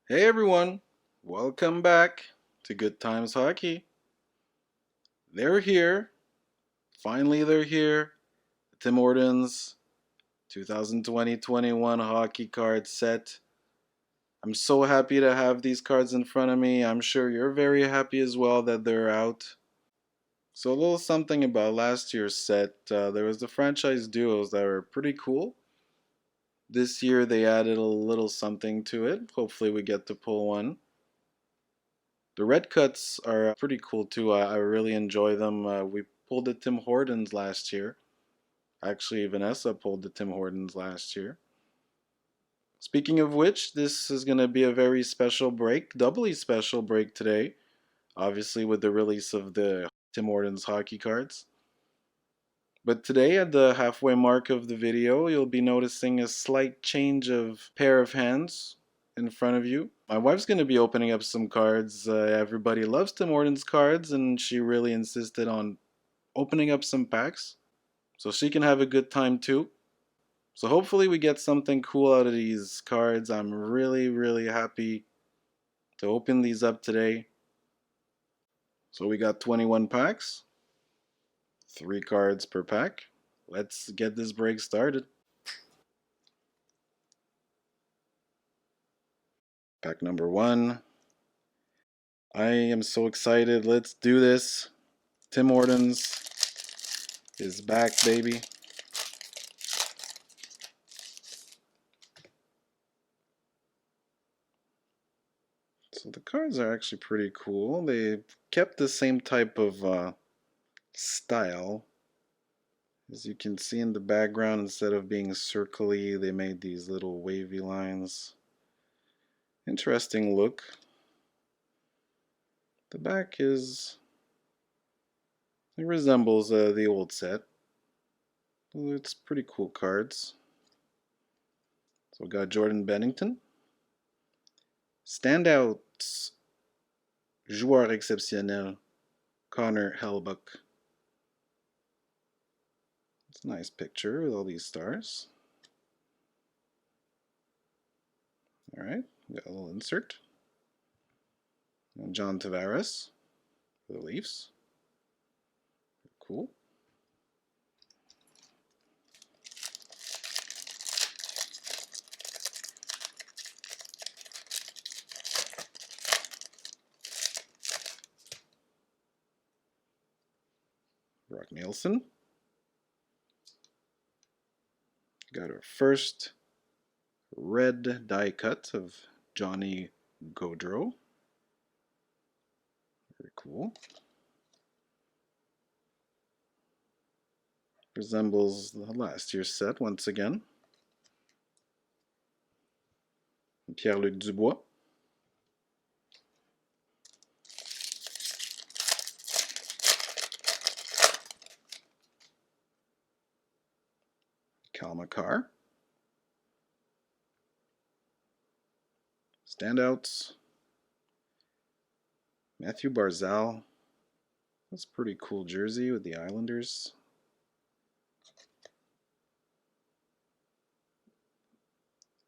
Hey everyone, welcome back to Good Times Hockey. They're here. Finally, they're here. Tim Hortons 2020-21 hockey card set. I'm so happy to have these cards in front of me. I'm sure you're very happy as well that they're out. So, a little something about last year's set. There was the franchise duos that were pretty cool. This year, they added a little something to it. Hopefully, we get to pull one. The red cuts are pretty cool too. I really enjoy them. We pulled the Tim Hortons last year. Actually, Vanessa pulled the Tim Hortons last year. Speaking of which, this is going to be a very special break, doubly special break today, obviously, with the release of the Tim Hortons hockey cards. But today, at the halfway mark of the video, you'll be noticing a slight change of pair of hands in front of you. My wife's going to be opening up some cards. Everybody loves Tim Hortons cards, and she really insisted on opening up some packs so she can have a good time too. So hopefully we get something cool out of these cards. I'm really, really happy to open these up today. So we got 21 packs, 3 cards per pack. Let's get this break started. Pack number 1. I am so excited. Let's do this. Tim Hortons is back, baby. So the cards are actually pretty cool. They kept the same type of style. As you can see in the background, instead of being circly, they made these little wavy lines. Interesting look. The back is, it resembles the old set. It's pretty cool cards. So we got Jordan Bennington. Standouts, joueur exceptionnel, Connor Hellbuck. It's a nice picture with all these stars. Alright, we got a little insert. And John Tavares for the Leafs. Cool. Brock Nielsen. Got our first red die cut of Johnny Gaudreau. Very cool. Resembles the last year's set once again. Pierre-Luc Dubois. Cal McCarr. Standouts. Matthew Barzal. That's a pretty cool jersey with the Islanders.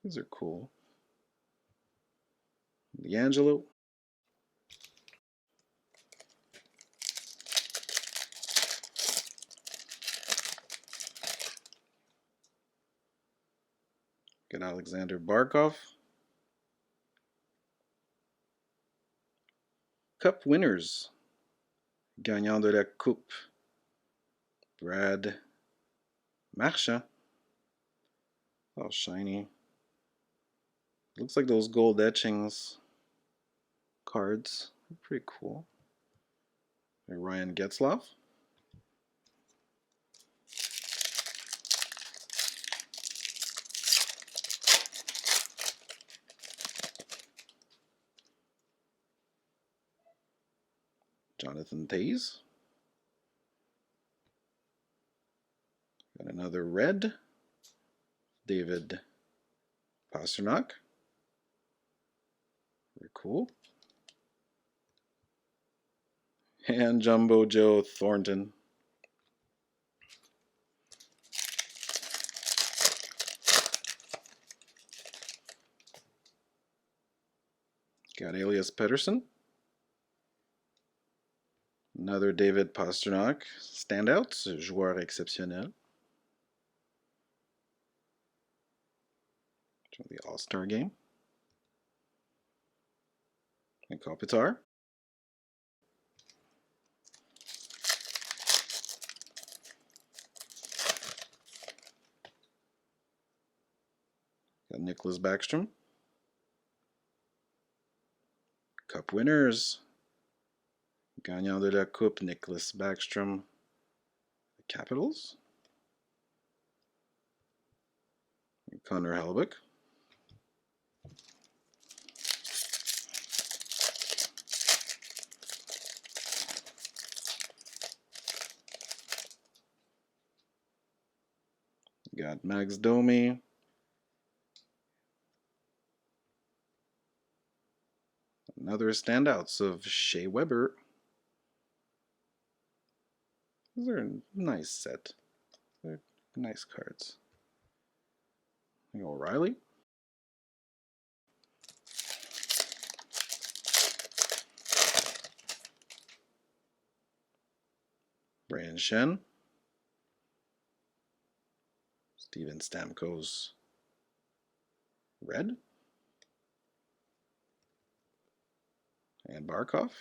These are cool. D'Angelo. Got Alexander Barkov. Cup winners. Gagnant de la Coupe. Brad Marchand. Oh, shiny. Looks like those gold etchings cards. Pretty cool. Ryan Getzlaf. Jonathan Toews. Got another red. David Pastrnak. Very cool. And Jumbo Joe Thornton. Got Elias Pettersson. Another David Pastrnak. Standouts, joueur exceptionnel. From the All-Star game. And Kopitar. Got Nicholas Backstrom. Cup winners. Gagnant de la Coupe, Nicholas Backstrom. The Capitals. Connor Hellebuyck. Got Max Domi. Another standouts of Shea Weber. These are a nice set. They're nice cards. O'Reilly. Brian Shen. Steven Stamkos. Red. And Barkov.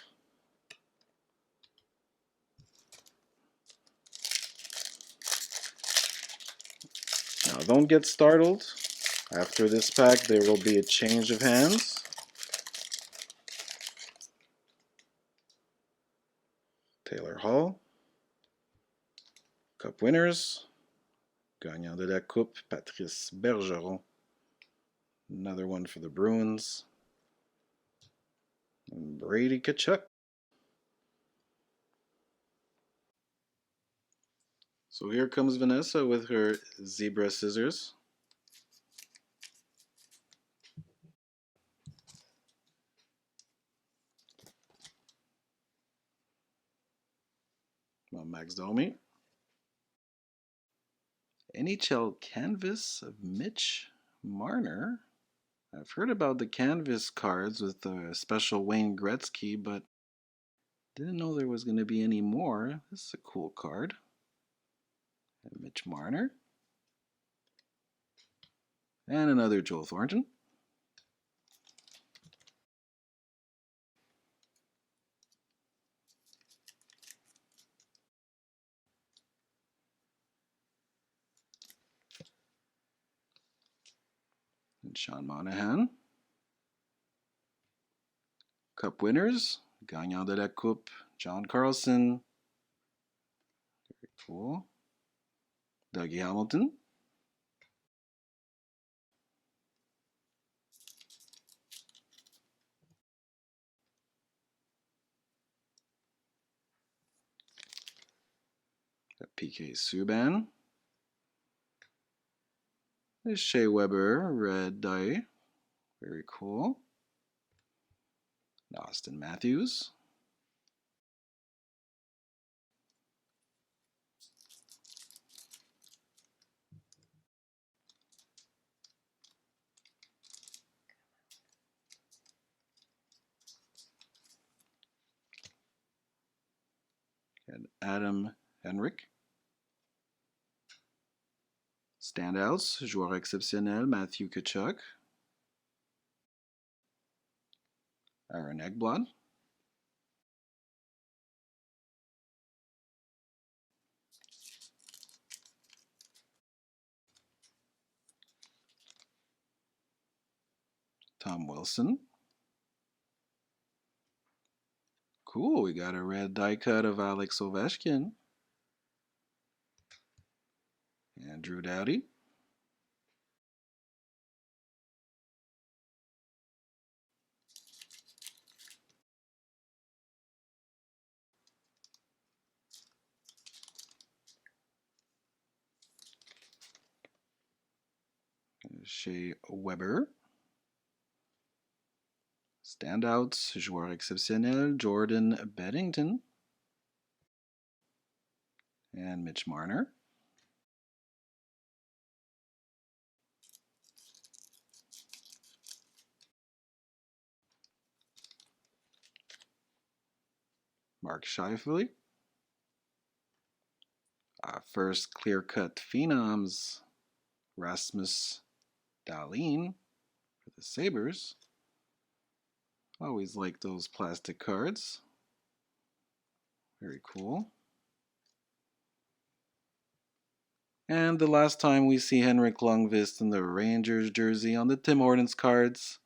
Now don't get startled. After this pack there will be a change of hands. Taylor Hall. Cup winners. Gagnant de la Coupe, Patrice Bergeron. Another one for the Bruins. And Brady Tkachuk. So here comes Vanessa with her zebra scissors. Well, Max Domi. NHL canvas of Mitch Marner. I've heard about the canvas cards with the special Wayne Gretzky, but didn't know there was going to be any more. This is a cool card. And Mitch Marner. And another Joel Thornton. And Sean Monahan. Cup winners. Gagnant de la Coupe, John Carlson. Very cool. Dougie Hamilton. PK Subban. There's Shea Weber, red die. Very cool. Austin Matthews. And Adam Henrik. Standouts, joueur exceptionnel, Matthew Tkachuk. Aaron Ekblad. Tom Wilson. Cool, we got a red die cut of Alex Ovechkin. And Drew Doughty. Shea Weber. Standouts, joueur exceptionnel, Jordan Beddington. And Mitch Marner. Mark Scheifele. First clear-cut phenoms, Rasmus Dahlin for the Sabres. Always like those plastic cards. Very cool. And the last time we see Henrik Lundqvist in the Rangers jersey on the Tim Hortons cards.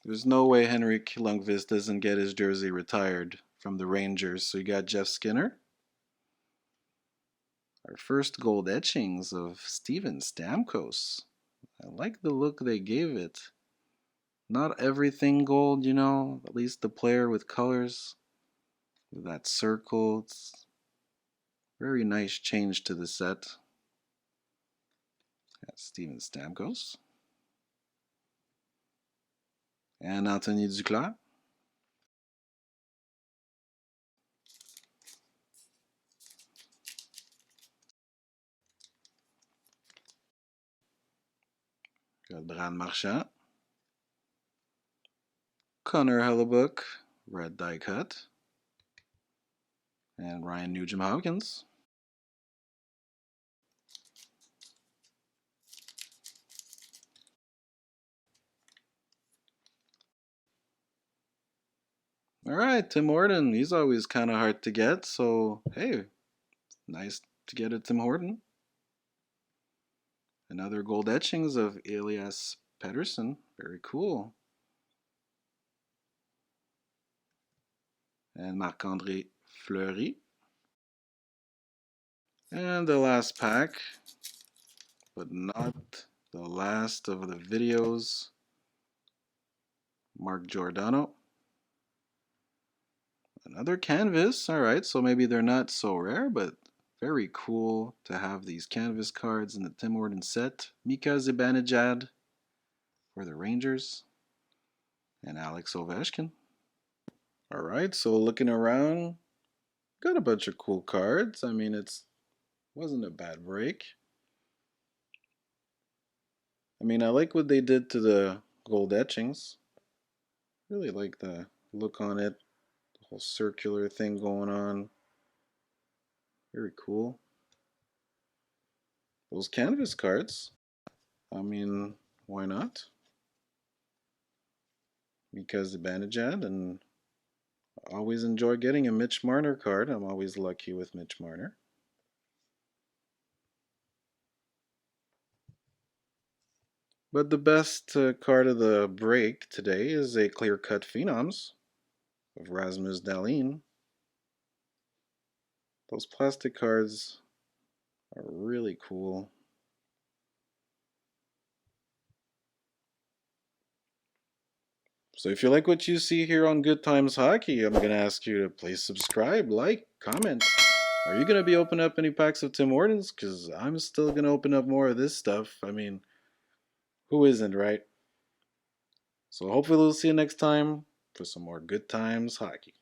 There's no way Henrik Lundqvist doesn't get his jersey retired from the Rangers. So you got Jeff Skinner. Our first gold etchings of Steven Stamkos. I like the look they gave it. Not everything gold, you know, at least the player with colors. With that circle. It's very nice change to the set. Got Steven Stamkos. And Anthony Duclair. Got Brad Marchand. Connor Hellebuck, red die cut. And Ryan Nugent-Hopkins. Alright, Tim Horton. He's always kind of hard to get, so hey, nice to get a Tim Horton. Another gold etchings of Elias Pettersson. Very cool. And Marc-André Fleury. And the last pack, but not the last of the videos, Mark Giordano. Another canvas. Alright, so maybe they're not so rare, but very cool to have these canvas cards in the Tim Horton set. Mika Zibanejad for the Rangers. And Alex Ovechkin. Alright, so looking around, got a bunch of cool cards. I mean, wasn't a bad break. I mean, I like what they did to the gold etchings. Really like the look on it. The whole circular thing going on. Very cool. Those canvas cards. I mean, why not? Because Zibanejad, and I always enjoy getting a Mitch Marner card. I'm always lucky with Mitch Marner. But the best card of the break today is a clear-cut Phenoms of Rasmus Dahlin. Those plastic cards are really cool. So if you like what you see here on Good Times Hockey, I'm going to ask you to please subscribe, like, comment. Are you going to be opening up any packs of Tim Hortons? Because I'm still going to open up more of this stuff. I mean, who isn't, right? So hopefully we'll see you next time for some more Good Times Hockey.